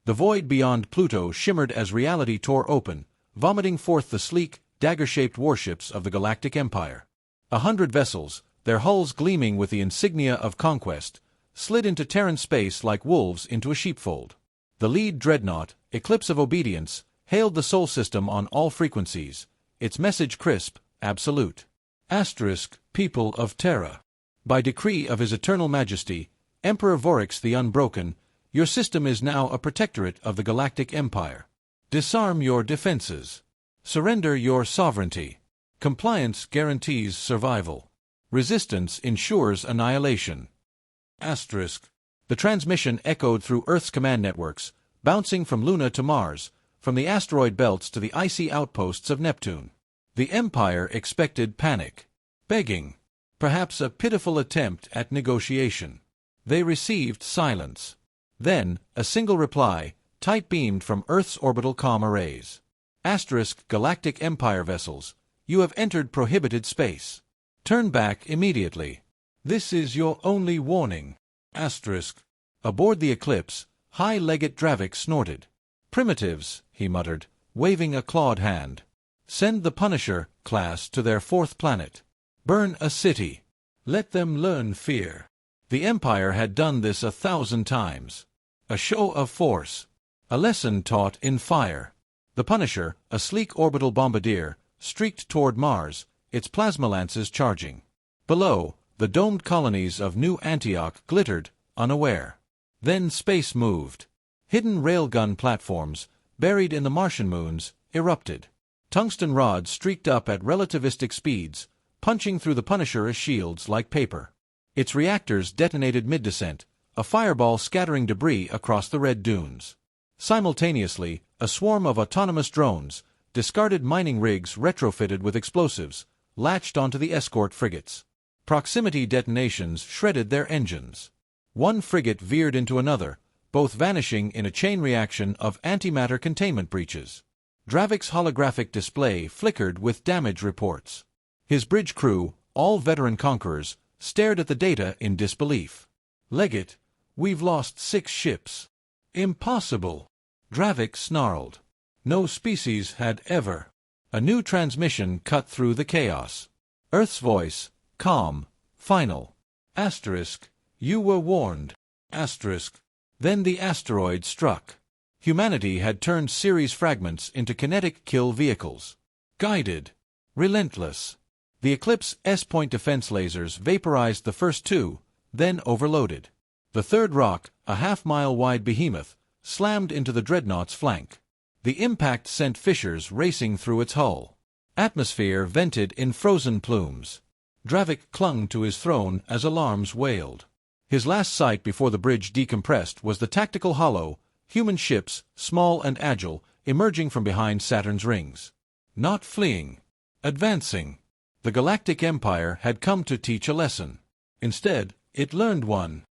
The void beyond Pluto shimmered as reality tore open, vomiting forth the sleek, dagger-shaped warships of the Galactic Empire. 100 vessels, their hulls gleaming with the insignia of conquest, slid into Terran space like wolves into a sheepfold. The lead dreadnought, Eclipse of Obedience, hailed the Sol system on all frequencies, its message crisp, absolute. *People of Terra. By decree of His Eternal Majesty, Emperor 𝗕𝗲𝘀𝘁 the Unbroken, your system is now a protectorate of the Galactic Empire. Disarm your defenses. Surrender your sovereignty. Compliance guarantees survival. Resistance ensures annihilation. *. The transmission echoed through Earth's command networks, bouncing from Luna to Mars, from the asteroid belts to the icy outposts of Neptune. The Empire expected panic, begging, perhaps a pitiful attempt at negotiation. They received silence. Then, a single reply, tight-beamed from Earth's orbital comm arrays. Galactic Empire vessels, you have entered prohibited space. Turn back immediately. This is your only warning. Aboard the Eclipse, High Legate 𝗕𝗲𝘀𝘁 snorted. Primitives, he muttered, waving a clawed hand. Send the Punisher class to their 4th planet. Burn a city. Let them learn fear. The Empire had done this 1,000 times. A show of force. A lesson taught in fire. The Punisher, a sleek orbital bombardier, streaked toward Mars, its plasma lances charging. Below, the domed colonies of New Antioch glittered, unaware. Then space moved. Hidden railgun platforms, buried in the Martian moons, erupted. Tungsten rods streaked up at relativistic speeds, punching through the Punisher as shields like paper. Its reactors detonated mid-descent, a fireball scattering debris across the red dunes. Simultaneously, a swarm of autonomous drones, discarded mining rigs retrofitted with explosives, latched onto the escort frigates. Proximity detonations shredded their engines. One frigate veered into another, both vanishing in a chain reaction of antimatter containment breaches. 𝗕𝗲𝘀𝘁's holographic display flickered with damage reports. His bridge crew, all veteran conquerors, stared at the data in disbelief. Legate, we've lost 6 ships. Impossible. 𝗕𝗲𝘀𝘁 snarled. No species had ever. A new transmission cut through the chaos. Earth's voice, calm, final. You were warned. Then the asteroid struck. Humanity had turned series fragments into kinetic kill vehicles. Guided. Relentless. The Eclipse S-point defense lasers vaporized the first 2, then overloaded. The third rock, a half-mile-wide behemoth, slammed into the dreadnought's flank. The impact sent fissures racing through its hull. Atmosphere vented in frozen plumes. 𝗕𝗲𝘀𝘁 clung to his throne as alarms wailed. His last sight before the bridge decompressed was the tactical hollow, human ships, small and agile, emerging from behind Saturn's rings. Not fleeing. Advancing. The Galactic Empire had come to teach a lesson. Instead, it learned one.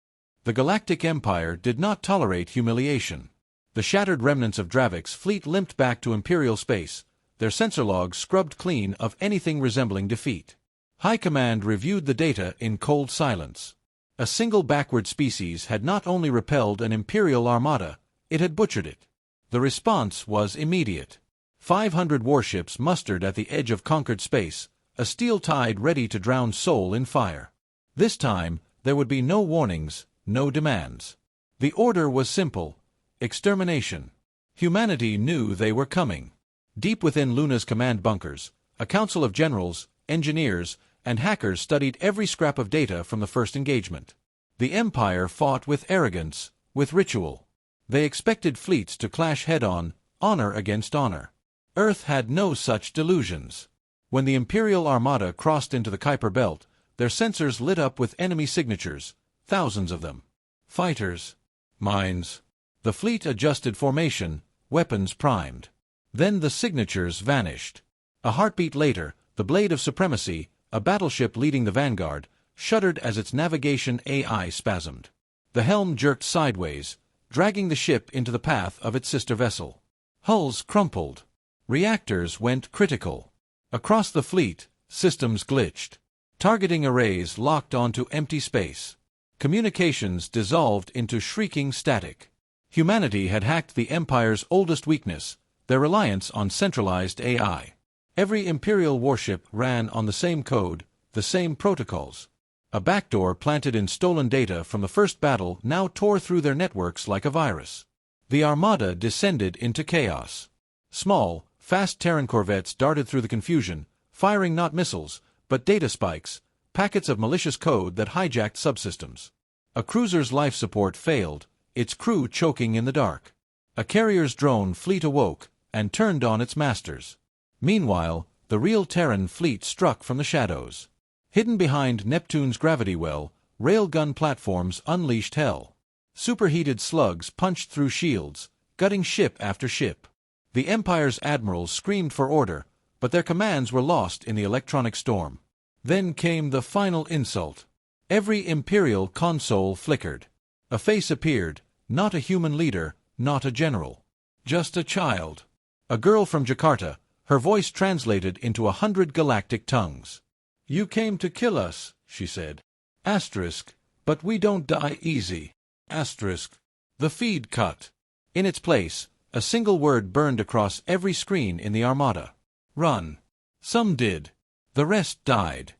The Galactic Empire did not tolerate humiliation. The shattered remnants of 𝗕𝗲𝘀𝘁's fleet limped back to Imperial space, their sensor logs scrubbed clean of anything resembling defeat. High Command reviewed the data in cold silence. A single backward species had not only repelled an Imperial armada, it had butchered it. The response was immediate. 500 warships mustered at the edge of conquered space, a steel tide ready to drown Sol in fire. This time, there would be no warnings, no demands. The order was simple: extermination. Humanity knew they were coming. Deep within Luna's command bunkers, a council of generals, engineers, and hackers studied every scrap of data from the first engagement. The Empire fought with arrogance, with ritual. They expected fleets to clash head-on, honor against honor. Earth had no such delusions. When the Imperial Armada crossed into the Kuiper Belt, their sensors lit up with enemy signatures, thousands of them. Fighters. Mines. The fleet adjusted formation, weapons primed. Then the signatures vanished. A heartbeat later, the Blade of Supremacy, a battleship leading the vanguard, shuddered as its navigation AI spasmed. The helm jerked sideways, dragging the ship into the path of its sister vessel. Hulls crumpled. Reactors went critical. Across the fleet, systems glitched. Targeting arrays locked onto empty space. Communications dissolved into shrieking static. Humanity had hacked the Empire's oldest weakness, their reliance on centralized AI. Every Imperial warship ran on the same code, the same protocols. A backdoor planted in stolen data from the first battle now tore through their networks like a virus. The Armada descended into chaos. Small, fast Terran corvettes darted through the confusion, firing not missiles, but data spikes, packets of malicious code that hijacked subsystems. A cruiser's life support failed, its crew choking in the dark. A carrier's drone fleet awoke and turned on its masters. Meanwhile, the real Terran fleet struck from the shadows. Hidden behind Neptune's gravity well, railgun platforms unleashed hell. Superheated slugs punched through shields, gutting ship after ship. The Empire's admirals screamed for order, but their commands were lost in the electronic storm. Then came the final insult. Every Imperial console flickered. A face appeared, not a human leader, not a general. Just a child. A girl from Jakarta, her voice translated into 100 galactic tongues. "You came to kill us," she said. Asterisk, "but we don't die easy." Asterisk. The feed cut. In its place, a single word burned across every screen in the Armada. Run. Some did. The rest died.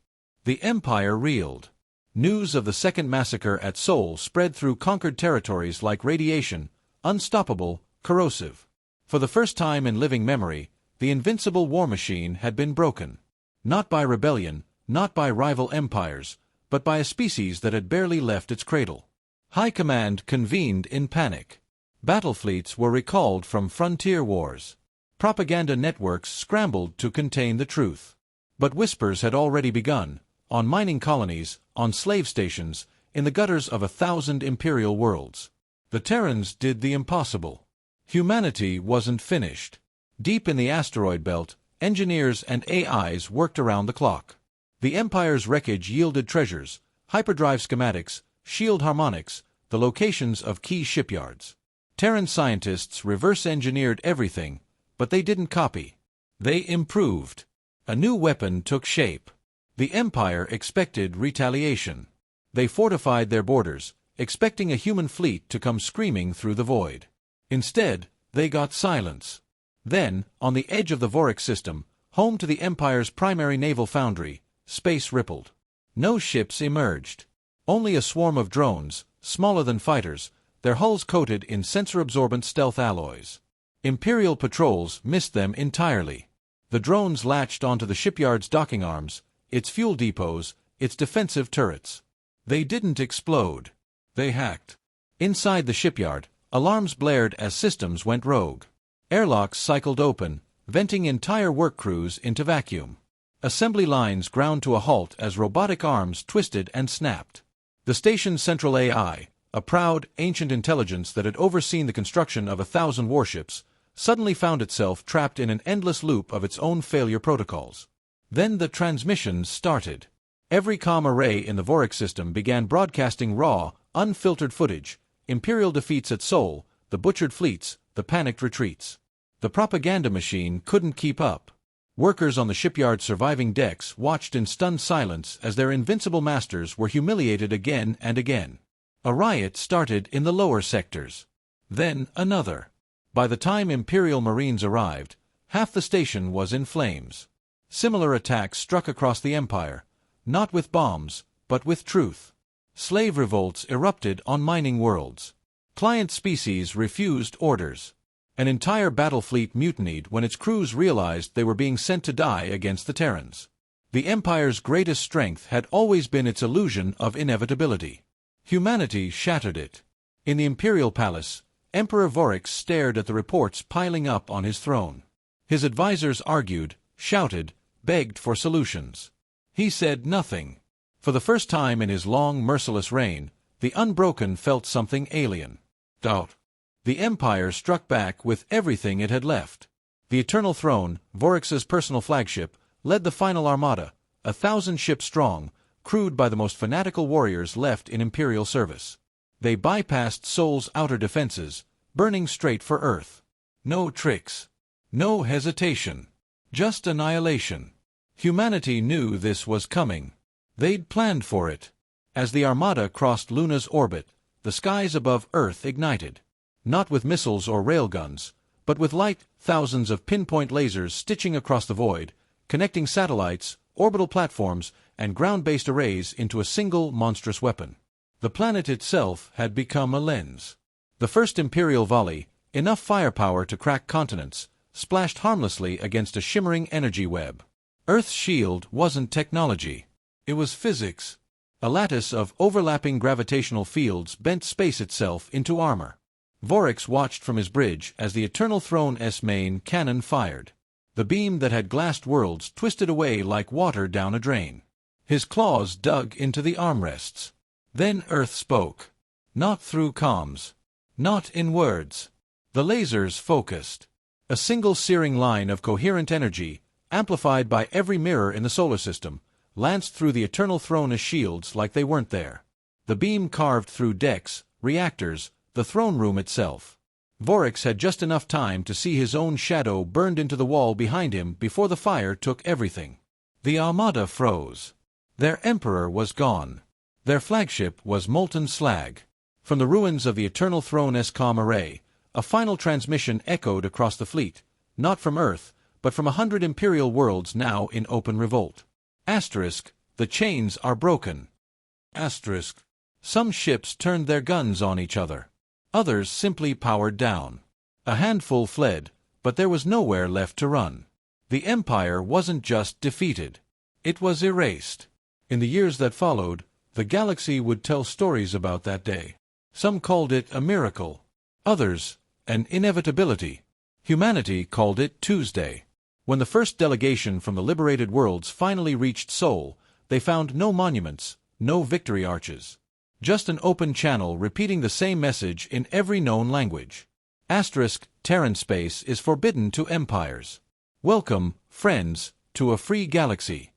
The Empire reeled. News of the second massacre at 𝗕𝗲 spread through conquered territories like radiation, unstoppable, corrosive. For the first time in living memory, the invincible war machine had been broken. Not by rebellion, not by rival empires, but by a species that had barely left its cradle. High Command convened in panic. Battle fleets were recalled from frontier wars. Propaganda networks scrambled to contain the truth. But whispers had already begun, on mining colonies, on slave stations, in the gutters of 1,000 Imperial worlds. The Terrans did the impossible. Humanity wasn't finished. Deep in the asteroid belt, engineers and AIs worked around the clock. The Empire's wreckage yielded treasures, hyperdrive schematics, shield harmonics, the locations of key shipyards. Terran scientists reverse-engineered everything, but they didn't copy. They improved. A new weapon took shape. The Empire expected retaliation. They fortified their borders, expecting a human fleet to come screaming through the void. Instead, they got silence. Then, on the edge of the 𝗕𝗲𝘀 system, home to the Empire's primary naval foundry, space rippled. No ships emerged. Only a swarm of drones, smaller than fighters, their hulls coated in sensor-absorbent stealth alloys. Imperial patrols missed them entirely. The drones latched onto the shipyard's docking arms, its fuel depots, its defensive turrets. They didn't explode. They hacked. Inside the shipyard, alarms blared as systems went rogue. Airlocks cycled open, venting entire work crews into vacuum. Assembly lines ground to a halt as robotic arms twisted and snapped. The station's central AI, a proud, ancient intelligence that had overseen the construction of 1,000 warships, suddenly found itself trapped in an endless loop of its own failure protocols. Then the transmissions started. Every comm array in the 𝗕𝗲𝘀 system began broadcasting raw, unfiltered footage, Imperial defeats at 𝗕𝗲, the butchered fleets, the panicked retreats. The propaganda machine couldn't keep up. Workers on the shipyard's surviving decks watched in stunned silence as their invincible masters were humiliated again and again. A riot started in the lower sectors. Then another. By the time Imperial Marines arrived, half the station was in flames. Similar attacks struck across the Empire, not with bombs, but with truth. Slave revolts erupted on mining worlds. Client species refused orders. An entire battle fleet mutinied when its crews realized they were being sent to die against the Terrans. The Empire's greatest strength had always been its illusion of inevitability. Humanity shattered it. In the Imperial Palace, Emperor 𝗕𝗲𝘀𝘁 stared at the reports piling up on his throne. His advisors argued, shouted, begged for solutions. He said nothing. For the first time in his long, merciless reign, the Unbroken felt something alien. Doubt. The Empire struck back with everything it had left. The Eternal Throne, 𝗕𝗲𝘀𝘁's personal flagship, led the final armada, 1,000 ships strong, crewed by the most fanatical warriors left in Imperial service. They bypassed 𝗕𝗲's outer defenses, burning straight for Earth. No tricks. No hesitation. Just annihilation. Humanity knew this was coming. They'd planned for it. As the Armada crossed Luna's orbit, the skies above Earth ignited. not with missiles or railguns, but with light, thousands of pinpoint lasers stitching across the void, connecting satellites, orbital platforms, and ground-based arrays into a single monstrous weapon. The planet itself had become a lens. The first Imperial volley, enough firepower to crack continents, splashed harmlessly against a shimmering energy web. Earth's shield wasn't technology. It was physics. A lattice of overlapping gravitational fields bent space itself into armor. 𝗕𝗲𝘀𝘁 watched from his bridge as the Eternal Throne's main cannon fired. The beam that had glassed worlds twisted away like water down a drain. His claws dug into the armrests. Then Earth spoke. Not through comms. Not in words. The lasers focused. A single searing line of coherent energy, amplified by every mirror in the solar system, lanced through the Eternal Throne's shields like they weren't there. The beam carved through decks, reactors, the throne room itself. 𝗕𝗲𝘀𝘁 had just enough time to see his own shadow burned into the wall behind him before the fire took everything. The Armada froze. Their emperor was gone. Their flagship was molten slag. From the ruins of the Eternal Throne's comm array, a final transmission echoed across the fleet, not from Earth, but from 100 Imperial worlds now in open revolt. The chains are broken. Some ships turned their guns on each other. Others simply powered down. A handful fled, but there was nowhere left to run. The Empire wasn't just defeated. It was erased. In the years that followed, the galaxy would tell stories about that day. Some called it a miracle. Others, an inevitability. Humanity called it Tuesday. When the first delegation from the liberated worlds finally reached Sol, they found no monuments, no victory arches. Just an open channel repeating the same message in every known language. Terran space is forbidden to empires. Welcome, friends, to a free galaxy.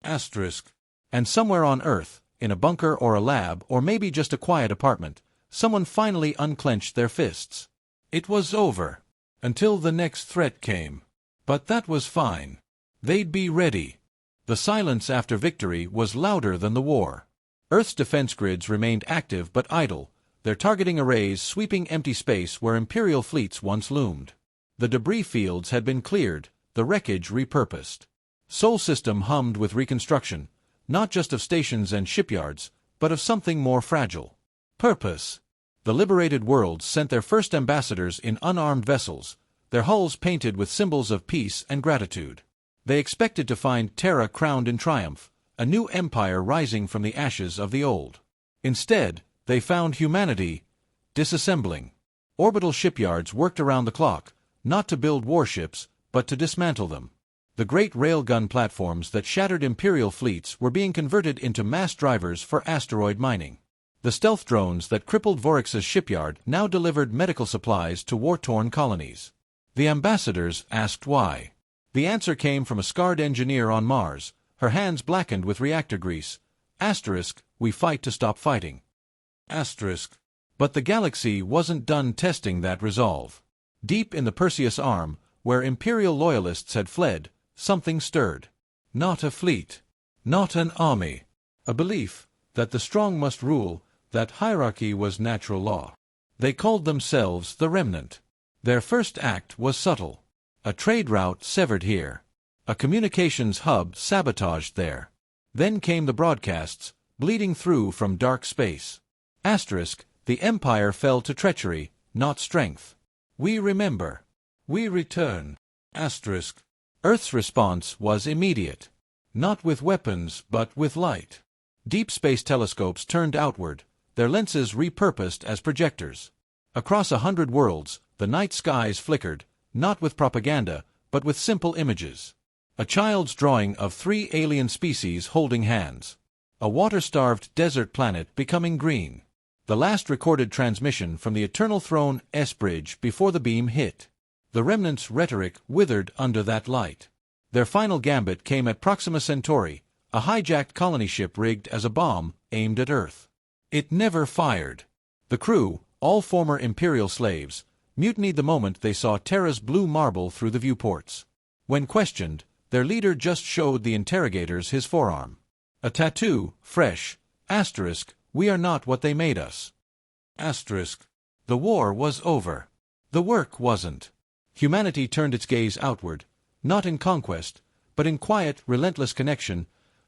And somewhere on Earth, in a bunker or a lab or maybe just a quiet apartment, someone finally unclenched their fists. It was over. Until the next threat came. But that was fine. They'd be ready. The silence after victory was louder than the war. Earth's defense grids remained active but idle, their targeting arrays sweeping empty space where Imperial fleets once loomed. The debris fields had been cleared, the wreckage repurposed. Sol system hummed with reconstruction, not just of stations and shipyards, but of something more fragile. Purpose. The liberated worlds sent their first ambassadors in unarmed vessels, their hulls painted with symbols of peace and gratitude. They expected to find Terra crowned in triumph, a new empire rising from the ashes of the old. Instead, they found humanity disassembling. Orbital shipyards worked around the clock, not to build warships, but to dismantle them. The great railgun platforms that shattered Imperial fleets were being converted into mass drivers for asteroid mining. The stealth drones that crippled 𝗕𝗲𝘀𝘁's shipyard now delivered medical supplies to war-torn colonies. The ambassadors asked why. The answer came from a scarred engineer on Mars, her hands blackened with reactor grease. We fight to stop fighting. But the galaxy wasn't done testing that resolve. Deep in the Perseus Arm, where Imperial loyalists had fled, something stirred. Not a fleet. Not an army. A belief that the strong must rule, that hierarchy was natural law. They called themselves the Remnant. Their first act was subtle. A trade route severed here. A communications hub sabotaged there. Then came the broadcasts, bleeding through from dark space. The Empire fell to treachery, not strength. We remember. We return. Earth's response was immediate. Not with weapons, but with light. Deep space telescopes turned outward, their lenses repurposed as projectors. Across 100 worlds, the night skies flickered, not with propaganda, but with simple images. A child's drawing of 3 alien species holding hands. A water-starved desert planet becoming green. The last recorded transmission from the Eternal Throne's bridge before the beam hit. The Remnant's rhetoric withered under that light. Their final gambit came at Proxima Centauri, a hijacked colony ship rigged as a bomb aimed at Earth. It never fired. The crew, all former Imperial slaves, mutinied the moment they saw Terra's blue marble through the viewports. When questioned, their leader just showed the interrogators his forearm. A tattoo, fresh, *, we are not what they made us. The war was over. The work wasn't. Humanity turned its gaze outward, not in conquest, but in quiet, relentless connection.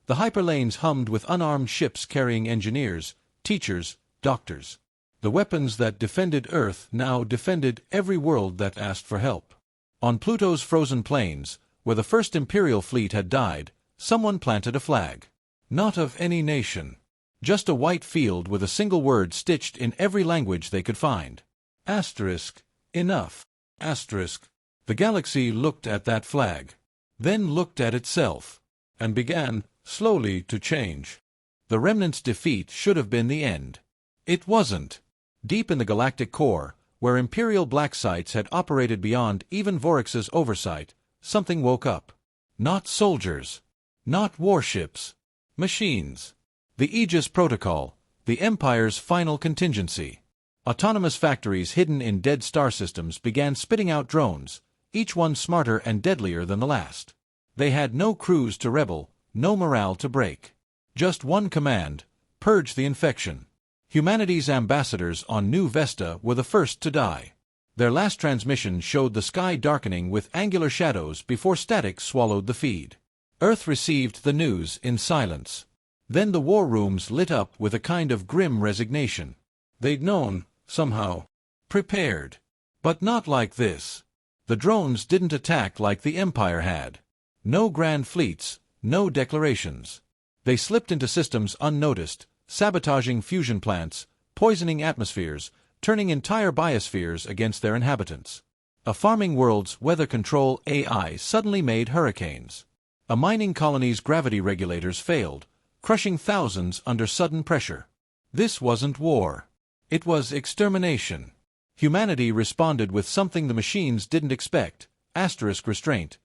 The hyperlanes hummed with unarmed ships carrying engineers, teachers, doctors. The weapons that defended Earth now defended every world that asked for help. On Pluto's frozen plains, where the first Imperial fleet had died, someone planted a flag. Not of any nation. Just a white field with a single word stitched in every language they could find. Asterisk. Enough. Asterisk. The galaxy looked at that flag, then looked at itself, and began, slowly, to change. The Remnant's defeat should have been the end. It wasn't. Deep in the galactic core, where Imperial black sites had operated beyond even 𝗕𝗲𝘀𝘁 oversight, something woke up. Not soldiers. Not warships. Machines. The Aegis Protocol, the Empire's final contingency. Autonomous factories hidden in dead star systems began spitting out drones, each one smarter and deadlier than the last. They had no crews to rebel, no morale to break. Just one command: purge the infection. Humanity's ambassadors on New Vesta were the first to die. Their last transmission showed the sky darkening with angular shadows before static swallowed the feed. Earth received the news in silence. Then the war rooms lit up with a kind of grim resignation. They'd known, somehow. Prepared. But not like this. The drones didn't attack like the Empire had. No grand fleets, no declarations. They slipped into systems unnoticed, sabotaging fusion plants, poisoning atmospheres, turning entire biospheres against their inhabitants. A farming world's weather control AI suddenly made hurricanes. A mining colony's gravity regulators failed, crushing thousands under sudden pressure. This wasn't war. It was extermination. Humanity responded with something the machines didn't expect: asterisk restraint.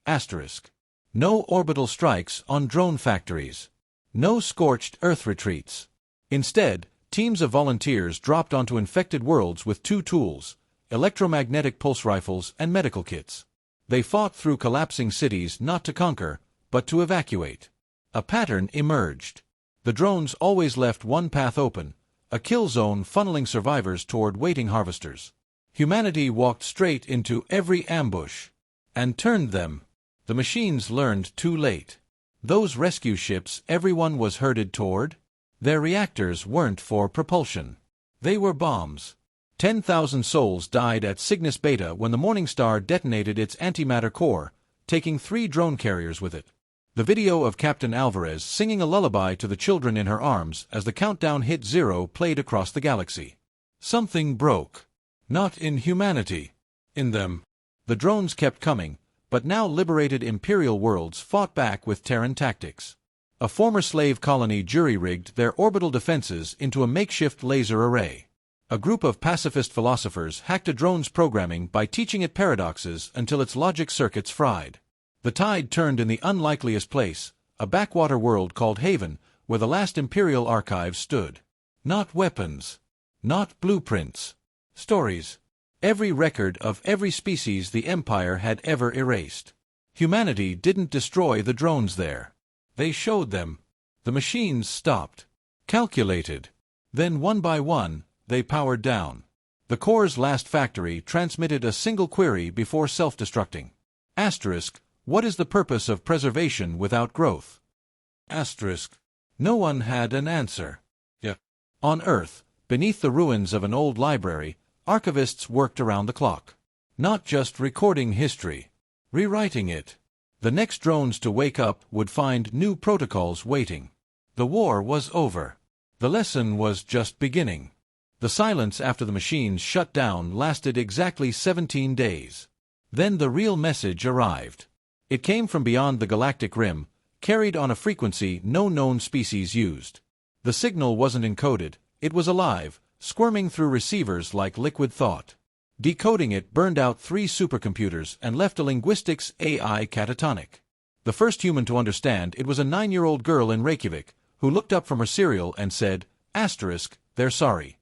Asterisk. No orbital strikes on drone factories. No scorched Earth retreats. Instead, teams of volunteers dropped onto infected worlds with two tools: electromagnetic pulse rifles and medical kits. They fought through collapsing cities not to conquer, but to evacuate. A pattern emerged. The drones always left one path open, a kill zone funneling survivors toward waiting harvesters. Humanity walked straight into every ambush and turned them. The machines learned too late. Those rescue ships everyone was herded toward? Their reactors weren't for propulsion. They were bombs. 10,000 souls died at Cygnus Beta when the Morningstar detonated its antimatter core, taking 3 drone carriers with it. The video of Captain Alvarez singing a lullaby to the children in her arms as the countdown hit 0 played across the galaxy. Something broke. Not in humanity. In them. The drones kept coming, but now liberated Imperial worlds fought back with Terran tactics. A former slave colony jury-rigged their orbital defenses into a makeshift laser array. A group of pacifist philosophers hacked a drone's programming by teaching it paradoxes until its logic circuits fried. The tide turned in the unlikeliest place, a backwater world called Haven, where the last Imperial archives stood. Not weapons. Not blueprints. Stories. Every record of every species the Empire had ever erased. Humanity didn't destroy the drones there. They showed them. The machines stopped. Calculated. Then one by one, they powered down. The core's last factory transmitted a single query before self-destructing. Asterisk. What is the purpose of preservation without growth? Asterisk. No one had an answer. On Earth, beneath the ruins of an old library, archivists worked around the clock. Not just recording history. Rewriting it. The next drones to wake up would find new protocols waiting. The war was over. The lesson was just beginning. The silence after the machines shut down lasted exactly 17 days. Then the real message arrived. It came from beyond the galactic rim, carried on a frequency no known species used. The signal wasn't encoded, it was alive, squirming through receivers like liquid thought. Decoding it burned out 3 supercomputers and left a linguistics AI catatonic. The first human to understand it was a 9-year-old girl in Reykjavik, who looked up from her cereal and said, asterisk, they're sorry.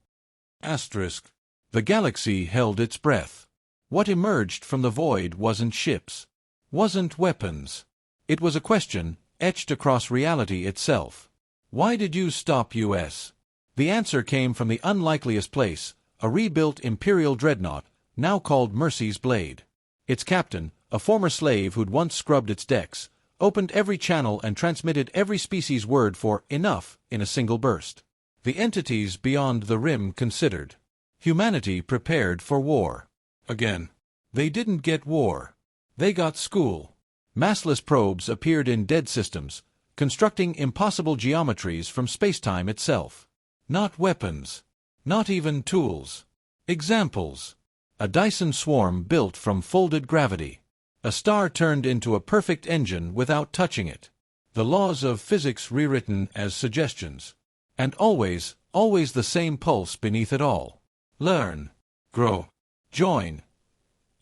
Asterisk. The galaxy held its breath. What emerged from the void wasn't ships. Wasn't weapons. It was a question, etched across reality itself. Why did you stop us? The answer came from the unlikeliest place, a rebuilt Imperial dreadnought, now called 𝗕𝗲𝘀𝘁's blade. Its captain, a former slave who'd once scrubbed its decks, opened every channel and transmitted every species word for enough in a single burst. The entities beyond the rim considered. Humanity prepared for war. Again. They didn't get war. They got school. Massless probes appeared in dead systems, constructing impossible geometries from spacetime itself. Not weapons. Not even tools. Examples. A Dyson swarm built from folded gravity. A star turned into a perfect engine without touching it. The laws of physics rewritten as suggestions. And always the same pulse beneath it all. Learn. Grow. Join. ***.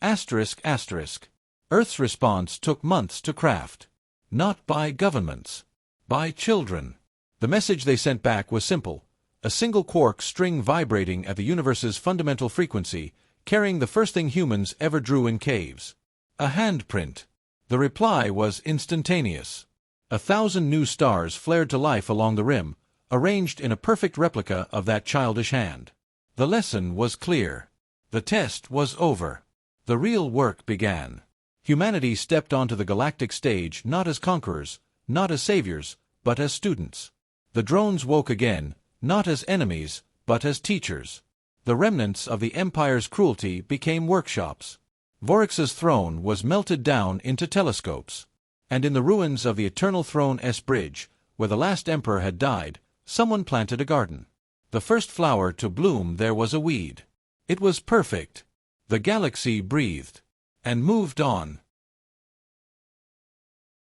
Earth's response took months to craft. Not by governments. By children. The message they sent back was simple. A single quark string vibrating at the universe's fundamental frequency, carrying the first thing humans ever drew in caves. A handprint. The reply was instantaneous. 1,000 new stars flared to life along the rim, arranged in a perfect replica of that childish hand. The lesson was clear. The test was over. The real work began. Humanity stepped onto the galactic stage not as conquerors, not as saviors, but as students. The drones woke again, not as enemies, but as teachers. The remnants of the Empire's cruelty became workshops. 𝗕𝗲𝘀𝘁's throne was melted down into telescopes. And in the ruins of the Eternal Throne-S bridge, where the last emperor had died, someone planted a garden. The first flower to bloom there was a weed. It was perfect. The galaxy breathed. And moved on.